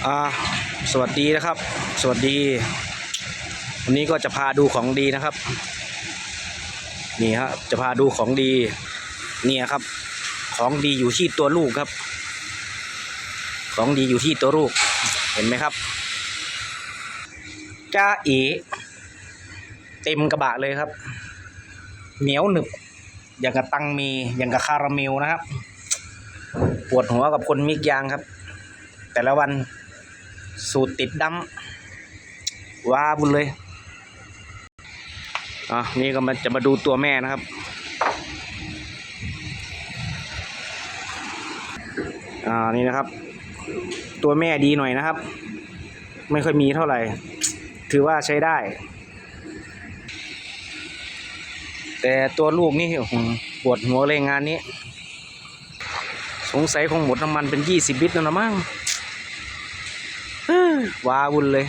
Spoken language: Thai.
อ่าสวัสดีนะครับสวัสดีวันนี้ก็จะพาดูของดีนะครับนี่ฮะจะพาดูของดีเนี่ยครับของดีอยู่ที่ตัวลูกครับของดีอยู่ที่ตัวลูกเห็นไหมครับจ้าเอ๋เต็มกระบะเลยครับเหนียวหนึบอย่างกับตังเมอย่างกับคาราเมลนะครับปวดหัวกับคนมิกยางครับแต่ละวันสูตรติดดำว้าบุญเลยนี่ก็จะมาดูตัวแม่นะครับนี่นะครับตัวแม่ดีหน่อยนะครับไม่ค่อยมีเท่าไหร่ถือว่าใช้ได้แต่ตัวลูกนี่ปวดหัวเลยงานนี้สงสัยคงหมดน้ำมันเป็น20 ลิตรแล้วนะมั้งว้าวุ่นเลย